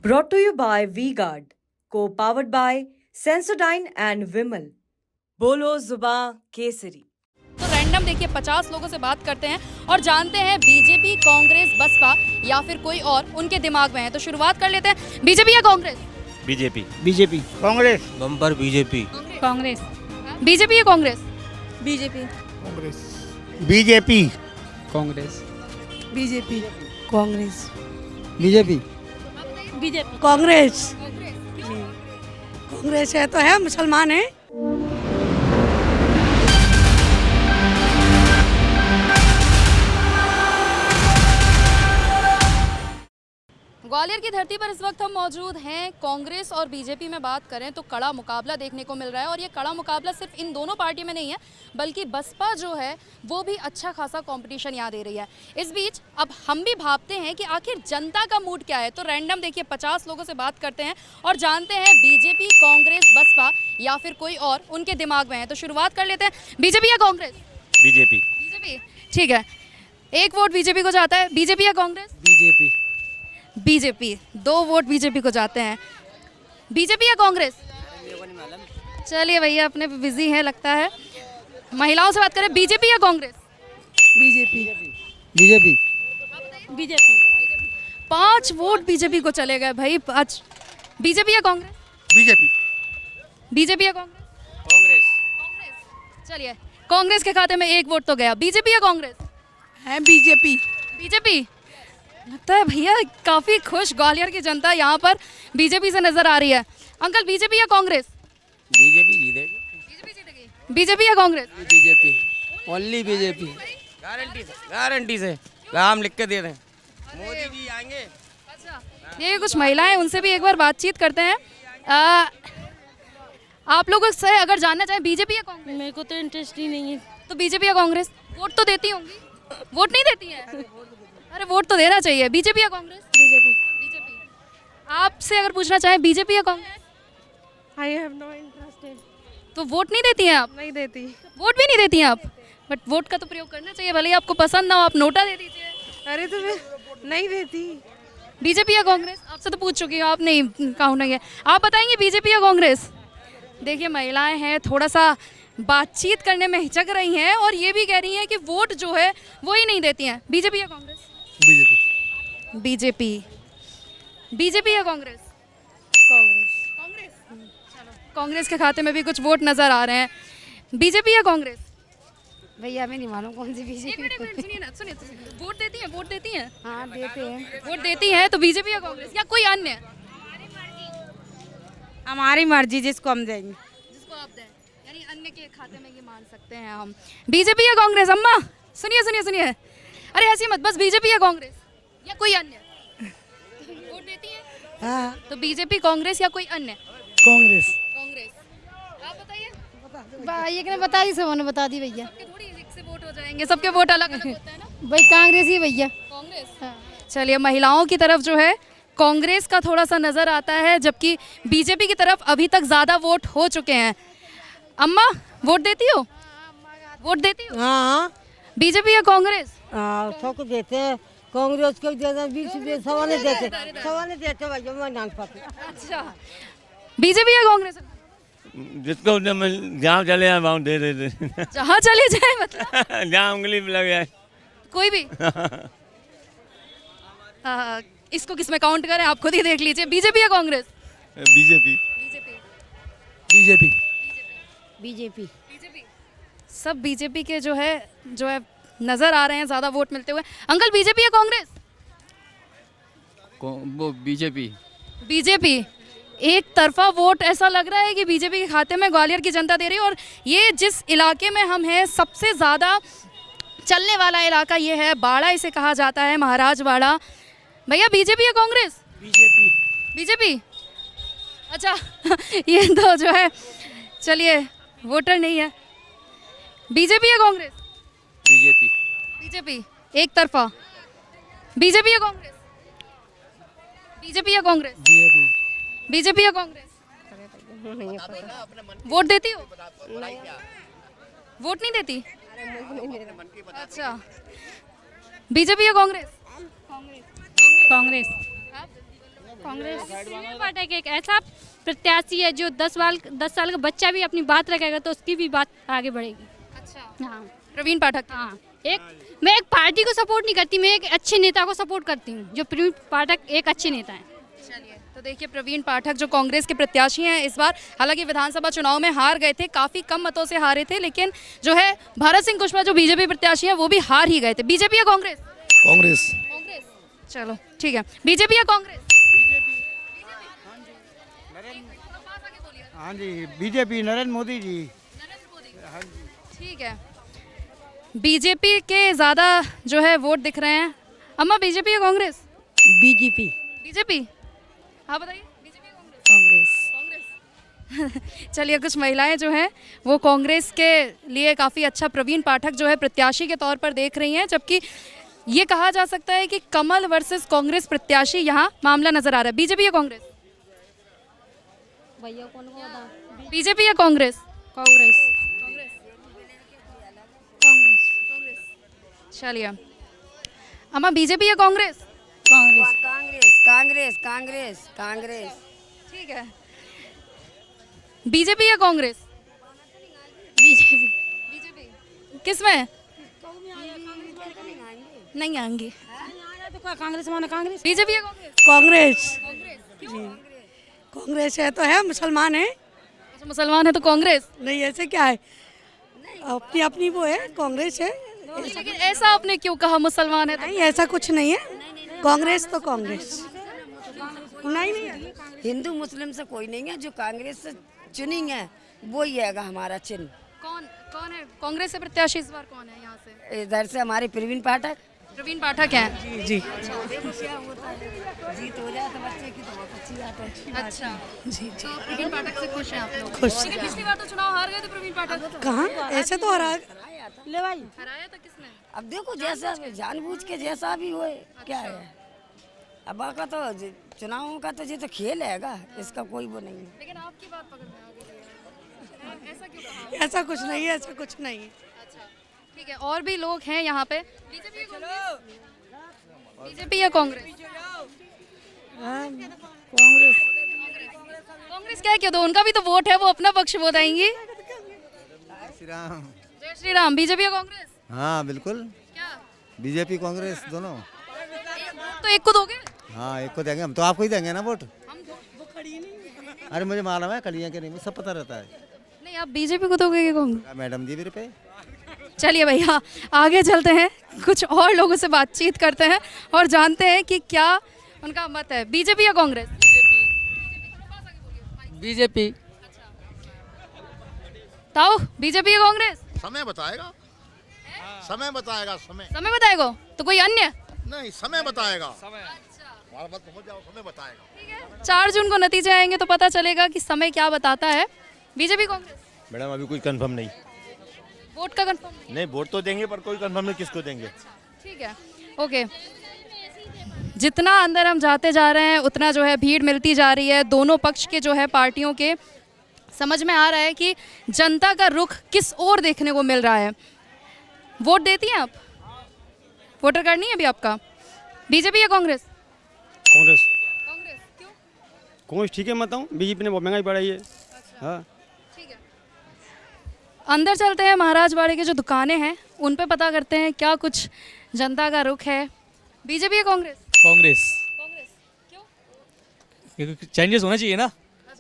Brought to you by V-Guard, co-powered by Sensodyne and Vimal. बोलो जुबा केसरी। तो random देखिए 50 लोगों से बात करते हैं और जानते हैं बीजेपी, कांग्रेस, बसपा या फिर कोई और उनके दिमाग में है। तो शुरुआत कर लेते हैं, बीजेपी या Congress? BJP. BJP. Congress. Bumper BJP. Congress. BJP या Congress? BJP. Congress. BJP. Congress. BJP. Congress. BJP. BJP. Congress. Congress है तो है, मुसलमान है। ग्वालियर की धरती पर इस वक्त हम मौजूद हैं। कांग्रेस और बीजेपी में बात करें तो कड़ा मुकाबला देखने को मिल रहा है और ये कड़ा मुकाबला सिर्फ इन दोनों पार्टी में नहीं है, बल्कि बसपा जो है वो भी अच्छा खासा कंपटीशन यहाँ दे रही है। इस बीच अब हम भी भाबते हैं कि आखिर जनता का मूड क्या है। तो रैंडम देखिए 50 लोगों से बात करते हैं और जानते हैं बीजेपी, कांग्रेस, बसपा या फिर कोई और उनके दिमाग में है। तो शुरुआत कर लेते हैं, बीजेपी या कांग्रेस? बीजेपी। बीजेपी, ठीक है। एक वोट बीजेपी को जाता है। बीजेपी या Congress? BJP. BJP. 2 vote BJP को जाते हैं। बीजेपी या कांग्रेस? चलिए भैया अपने बिजी हैं लगता है। महिलाओं से बात करें, बीजेपी या Congress? BJP. BJP. BJP. 5 vote BJP को चले गए भाई। 5। बीजेपी या कांग्रेस? बीजेपी। बीजेपी या कांग्रेस? कांग्रेस। चलिए कांग्रेस के खाते में 1 वोट तो गया। बीजेपी या कांग्रेस? है बीजेपी। बीजेपी। लगता है भैया काफ़ी खुश ग्वालियर की जनता यहाँ पर बीजेपी से नजर आ रही है। अंकल बीजेपी या कांग्रेस? बीजेपी जीतेगी। बीजेपी जीतेगी। बीजेपी या Congress? BJP. Only BJP. Guarantee से, गारंटी से नाम लिख के दे दें, मोदी जी आएंगे। अच्छा, ये कुछ महिलाएं, उनसे भी एक बार बातचीत करते हैं। आप लोगों से अगर जानना चाहें, बीजेपी या कांग्रेस? मेरे को तो इंटरेस्ट ही नहीं है। तो बीजेपी या कांग्रेस? वोट तो देती होंगी? वोट नहीं देती हैं? अरे वोट तो देना चाहिए। बीजेपी या कांग्रेस? बीजेपी। बीजेपी। आपसे अगर पूछना चाहें, बीजेपी या Congress? I have no interested. तो वोट नहीं देती हैं आप? नहीं देती। वोट भी नहीं देती हैं आप? बट वोट का तो प्रयोग करना चाहिए, भले ही आपको पसंद ना हो, आप नोटा दे दीजिए। अरे तो मैं नहीं देती। बीजेपी या कांग्रेस? आपसे तो पूछ चुकी हूँ, आप नहीं काउंट नहीं है। आप बताएंगे बीजेपी या कांग्रेस? देखिए महिलाएं हैं, थोड़ा सा बातचीत करने में हिचक रही हैं और ये भी कह रही हैं कि वोट जो है वो ही नहीं देती हैं। बीजेपी या कांग्रेस? बीजेपी। बीजेपी। बीजेपी या कांग्रेस? कांग्रेस। कांग्रेस। चलो, कांग्रेस के खाते में भी कुछ वोट नजर आ रहे हैं। बीजेपी या कांग्रेस? भैया मैं नहीं मालूम कौन सी एक बीजेपी। मिनट, एक मिनट, सुनिए ना, सुनिए। वोट देती हैं? वोट देती हैं? हाँ देते हैं। वोट देती हैं तो बीजेपी या कांग्रेस या कोई अन्य? हमारी मर्जी, जिसको हम देंगे। जिसको आप दें, यानी अन्य के खाते में ये मान सकते हैं हम। बीजेपी या कांग्रेस? अम्मा सुनिए सुनिए सुनिए, अरे ऐसी मत, बस बीजेपी या कांग्रेस या कोई अन्य? वोट देती है? हाँ तो बीजेपी, कांग्रेस या कोई अन्य? कांग्रेस। कांग्रेस। आप बताइए। भाई ने बता दी, सबने बता दी भैया। सबके थोड़ी एक से वोट हो जाएंगे, सबके वोट अलग अलग होता है ना। भाई कांग्रेस ही भैया। कांग्रेस। चलिए महिलाओं की तरफ जो है कांग्रेस का थोड़ा सा नजर आता है, जबकि बीजेपी की तरफ अभी तक ज्यादा वोट हो चुके हैं। अम्मा वोट देती हो? वोट देती हो? हाँ बीजेपी या कांग्रेस? सबको देते हैं। कांग्रेस को देते, बीच में सवा नहीं देते, सवा नहीं देते भैया, मैं जान पाती। अच्छा, बीजेपी या कांग्रेस? जिसको जहाँ चले जाए वहाँ दे देते। जहाँ चले जाए मतलब जहाँ उंगली लग जाए कोई भी। इसको किस में काउंट करें, आप खुद ही देख लीजिए। बीजेपी या Congress? BJP. BJP. BJP. BJP. BJP. सब बीजेपी के जो है नजर आ रहे हैं ज्यादा वोट मिलते हुए। अंकल बीजेपी या कांग्रेस? वो बीजेपी। बीजेपी। एक तरफा वोट ऐसा लग रहा है कि बीजेपी के खाते में ग्वालियर की जनता दे रही है। और ये जिस इलाके में हम हैं, सबसे ज़्यादा चलने वाला इलाका ये है, बाड़ा इसे कहा जाता है, महाराज बाड़ा। भैया बीजेपी या कांग्रेस? बीजेपी। बीजेपी। अच्छा ये तो जो है, चलिए वोटर नहीं है। बीजेपी या कांग्रेस? बीजेपी। बीजेपी। एक तरफा। बीजेपी या कांग्रेस? बीजेपी या कांग्रेस? बीजेपी या कांग्रेस? वोट देती हो? वोट नहीं देती? अच्छा, बीजेपी या कांग्रेस? कांग्रेस। कांग्रेस। प्रवीण पाठक एक ऐसा प्रत्याशी है जो 10 साल का बच्चा भी अपनी बात रखेगा तो उसकी भी बात आगे बढ़ेगी। अच्छा, हाँ प्रवीण पाठक। हाँ। मैं एक पार्टी को सपोर्ट नहीं करती, मैं एक अच्छे नेता को सपोर्ट करती हूँ, जो प्रवीण पाठक एक अच्छे नेता हैं। चलिए, तो देखिए प्रवीण पाठक जो कांग्रेस के प्रत्याशी हैं इस बार, हालांकि विधानसभा चुनाव में हार गए थे, काफ़ी कम मतों से हारे थे, लेकिन जो है भारत सिंह कुशवाहा जो बीजेपी प्रत्याशी हैं वो भी हार ही गए थे। बीजेपी या कांग्रेस? कांग्रेस। कांग्रेस। चलो ठीक है, बीजेपी या कांग्रेस? हाँ जी, बीजेपी, नरेंद्र मोदी जी। ठीक है, बीजेपी के ज़्यादा जो है वोट दिख रहे हैं। अम्मा बीजेपी या कांग्रेस? बीजेपी। बीजेपी। हाँ बताइए, बीजेपी या कांग्रेस? कांग्रेस। चलिए, कुछ महिलाएं जो हैं वो कांग्रेस के लिए काफ़ी अच्छा प्रवीण पाठक जो है प्रत्याशी के तौर पर देख रही हैं, जबकि ये कहा जा सकता है कि कमल वर्सेस कांग्रेस प्रत्याशी यहाँ मामला नजर आ रहा है। बीजेपी या कांग्रेस? भैया कौन को बता? बीजेपी या कांग्रेस? कांग्रेस। चलिए, अम्मा बीजेपी या कांग्रेस? कांग्रेस। कांग्रेस कांग्रेस कांग्रेस कांग्रेस। ठीक है, बीजेपी या कांग्रेस? बीजेपी। बीजेपी। किसमें नहीं आएंगे? तो कांग्रेस माने कांग्रेस। बीजेपी या कांग्रेस? कांग्रेस। क्यों? कांग्रेस है तो है, मुसलमान है। अच्छा, मुसलमान है तो कांग्रेस? नहीं ऐसे क्या है, अपनी अपनी वो है, कांग्रेस है। नहीं, लेकिन ऐसा आपने क्यों कहा मुसलमान है तो? नहीं ऐसा कुछ नहीं है, कांग्रेस तो कांग्रेस। नहीं नहीं, हिंदू मुस्लिम से कोई नहीं है, जो कांग्रेस से चुनेंगे वो ही है हमारा चिन्ह। कौन कौन है कांग्रेस से प्रत्याशी इस बार? कौन है यहाँ से? इधर से हमारे प्रवीण पाठक। प्रवीण पाठक हैं। जी जीत हो जाए तो बच्चे की तो बहुत अच्छी बात है। अच्छा, जी तो प्रवीण पाठक से खुश हैं आप लोग? खुश। लेकिन पिछली बार तो चुनाव हार गए थे प्रवीण पाठक। कहाँ ऐसे तो हरा ले भाई। हराया था किसने? अब देखो जैसा जानबूझ के जैसा भी होए क्या है, अब का तो चुनावों का तो ये तो खेल हैगा, इसका कोई वो नहीं है। लेकिन आपकी बात पकड़ में आ गई है। ऐसा क्यों कहा? ऐसा कुछ नहीं है, ऐसा कुछ नहीं है। अच्छा, ठीक है, और भी लोग हैं यहाँ पे। बीजेपी या कांग्रेस? बीजेपी या कांग्रेस? कांग्रेस। कांग्रेस क्या है, क्यों? तो उनका भी तो वोट है, वो अपना पक्ष बताएंगी। श्री राम। जय श्री राम। बीजेपी या कांग्रेस? हाँ बिल्कुल, क्या बीजेपी कांग्रेस दोनों। तो एक को दोगे? हाँ एक को देंगे हम, तो आपको ही देंगे ना वोट। हम वो खड़ी नहीं। अरे मुझे मालूम है खड़ियाँ के नहीं, मुझे सब पता रहता है। नहीं, आप बीजेपी को दोगे कि कांग्रेस? मैडम जी भी रुपए। चलिए भैया, आगे चलते हैं, कुछ और लोगों से बातचीत करते हैं और जानते हैं कि क्या उनका मत है। बीजेपी या कांग्रेस? बीजेपी। ताऊ, बीजेपी या कांग्रेस? समय बताएगा, समय बताएगा, समय बताएगा तो कोई अन्य नहीं, समय बताएगा। हमारा बात पहुंच जाओ, समय बताएगा। 4 जून को नतीजे आएंगे तो पता चलेगा कि समय क्या बताता है। बीजेपी कांग्रेस? मैडम अभी कोई कंफर्म नहीं। वोट का कंफर्म नहीं, वोट तो देंगे पर कोई कंफर्म नहीं किसको देंगे। ठीक है, ओके। जितना अंदर हम जाते जा रहे हैं उतना जो है भीड़ मिलती जा रही है। दोनों पक्ष के जो है पार्टियों के समझ में आ रहा है कि जनता का रुख किस ओर देखने को मिल रहा है। वोट देती हैं आप? वोटर कार्ड नहीं है अभी आपका? बीजेपी या कांग्रेस? कांग्रेस। कांग्रेस क्यों? कांग्रेस ठीक है, मत हूँ, बीजेपी ने बहुत महंगाई बढ़ाई है। हाँ ठीक है, अंदर चलते हैं। महाराजवाड़े की जो दुकानें हैं उन पे पता करते हैं क्या कुछ जनता का रुख है। बीजेपी या कांग्रेस? कांग्रेस। कांग्रेस क्यों? क्योंकि चेंजेस होना चाहिए ना,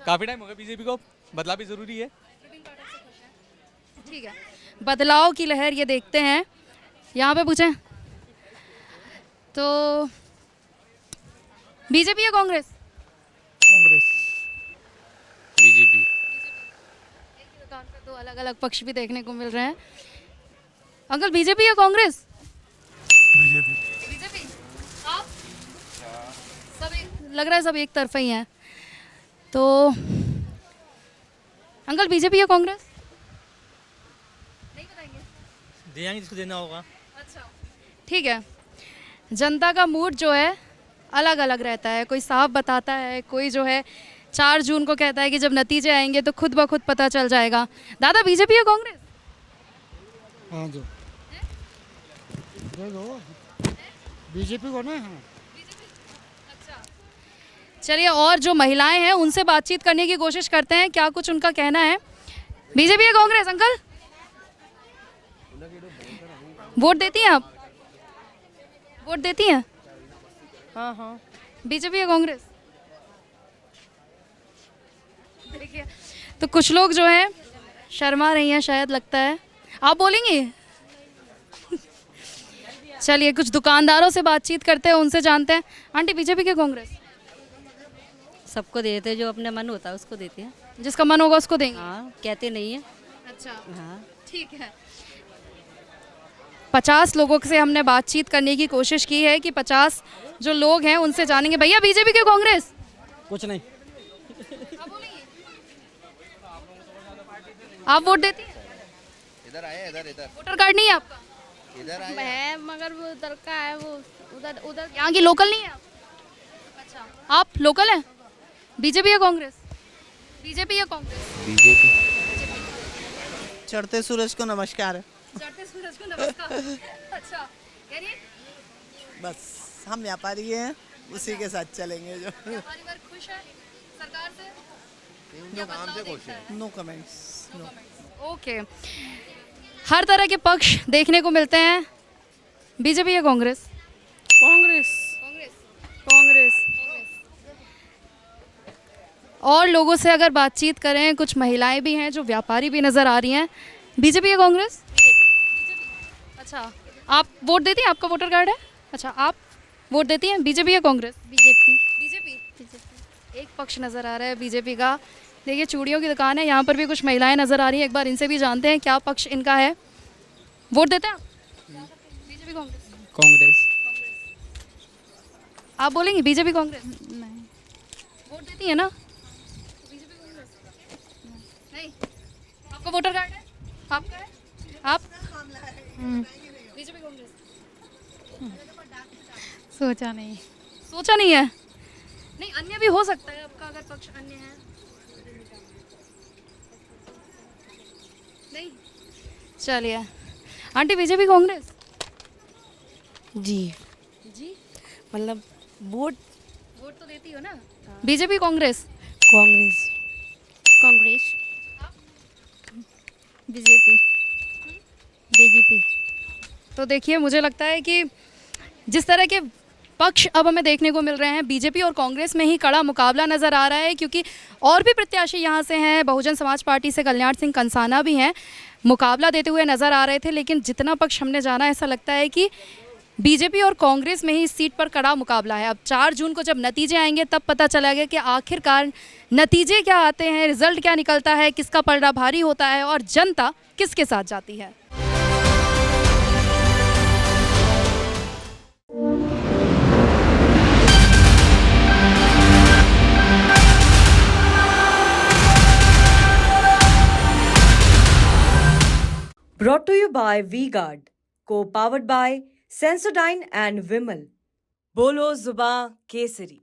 काफ़ी टाइम हो गया बीजेपी को, बदलाव भी ज़रूरी है। ठीक है, बदलाव की लहर ये देखते हैं। यहाँ पे पूछें तो बीजेपी या कांग्रेस? कांग्रेस। बीजेपी। दुकान पे दो अलग अलग पक्ष भी देखने को मिल रहे हैं। अंकल बीजेपी या कांग्रेस? बीजेपी। आप? सब लग रहा है सब एक तरफा ही हैं। तो अंकल बीजेपी या कांग्रेस? नहीं बताएंगे? देंगे जिसको देना होगा। अच्छा, ठीक है। जनता का मूड जो है अलग अलग रहता है, कोई साफ बताता है, कोई जो है 4 जून को कहता है कि जब नतीजे आएंगे तो खुद ब खुद पता चल जाएगा। दादा बीजेपी या कांग्रेस? हाँ जो दे दो बीजेपी को ना। हाँ अच्छा, चलिए और जो महिलाएं हैं उनसे बातचीत करने की कोशिश करते हैं, क्या कुछ उनका कहना है। बीजेपी या कांग्रेस अंकल, वोट देती हैं आप? वोट देती हैं? हाँ हाँ। बीजेपी या कांग्रेस? देखिए तो कुछ लोग जो हैं शर्मा रही हैं शायद, लगता है। आप बोलेंगी? चलिए कुछ दुकानदारों से बातचीत करते हैं, उनसे जानते हैं। आंटी बीजेपी या कांग्रेस? सबको देते हैं, जो अपने मन होता है उसको देते हैं। जिसका मन होगा उसको देंगे। हाँ, कहते नहीं है। अच्छा हाँ। ठीक है। 50 लोगों से हमने बातचीत करने की कोशिश की है कि 50 जो लोग हैं उनसे जानेंगे। भैया बीजेपी या कांग्रेस? कुछ नहीं। आप वोट देती हैं? इधर आए, इधर वोटर कार्ड नहीं है आपका? इधर आए। है मगर वो उधर का है, वो उधर उधर। यहाँ की लोकल नहीं है आप? अच्छा आप लोकल हैं? बीजेपी या कांग्रेस? बीजेपी या कांग्रेस? बीजेपी। चढ़ते सूरज को नमस्कार। चढ़ते सूरज को नमस्कार। अच्छा यानी बस हम व्यापारी हैं, उसी के साथ चलेंगे जो। व्यापारी वर्ग खुश है सरकार से? उनके काम से खुश है। No comments. ओके, हर तरह के पक्ष देखने को मिलते हैं। बीजेपी या कांग्रेस? कांग्रेस। कांग्रेस। कांग्रेस। और लोगों से अगर बातचीत करें, कुछ महिलाएं भी हैं जो व्यापारी भी नज़र आ रही हैं। बीजेपी या कांग्रेस? अच्छा आप वोट देती हैं? आपका वोटर कार्ड है? अच्छा आप वोट देती हैं? बीजेपी या कांग्रेस? बीजेपी। बीजेपी। एक पक्ष नज़र आ रहा है बीजेपी का। देखिए चूड़ियों की दुकान है, यहाँ पर भी कुछ महिलाएं नज़र आ रही हैं। एक बार इनसे भी जानते हैं क्या पक्ष इनका है। वोट देते हैं आप? बीजेपी कांग्रेस? कांग्रेस। आप बोलेंगे बीजेपी कांग्रेस? नहीं। वोट देती है ना? बीजेपी कांग्रेस? नहीं। आपका वोटर कार्ड है? आपका है? आप? बीजेपी कांग्रेस? सोचा नहीं। सोचा नहीं है? नहीं अन्य भी हो सकता है आपका, अगर पक्ष अन्य है। नहीं। चलिए आंटी बीजेपी कांग्रेस? जी जी मतलब वोट वोट तो देती हो ना? BJP Congress? Congress. Congress. BJP. BJP. तो देखिए मुझे लगता है कि जिस तरह के पक्ष अब हमें देखने को मिल रहे हैं, बीजेपी और कांग्रेस में ही कड़ा मुकाबला नज़र आ रहा है, क्योंकि और भी प्रत्याशी यहाँ से हैं। बहुजन समाज पार्टी से कल्याण सिंह कंसाना भी हैं, मुकाबला देते हुए नज़र आ रहे थे। लेकिन जितना पक्ष हमने जाना, ऐसा लगता है कि बीजेपी और कांग्रेस में ही इस सीट पर कड़ा मुकाबला है। अब 4 जून को जब नतीजे आएंगे तब पता चलेगा कि आखिरकार नतीजे क्या आते हैं, रिजल्ट क्या निकलता है, किसका पलड़ा भारी होता है और जनता किसके साथ जाती है। Brought to you by V-Guard, co-powered by Sensodyne and Vimal. Bolo Zuba Kesari.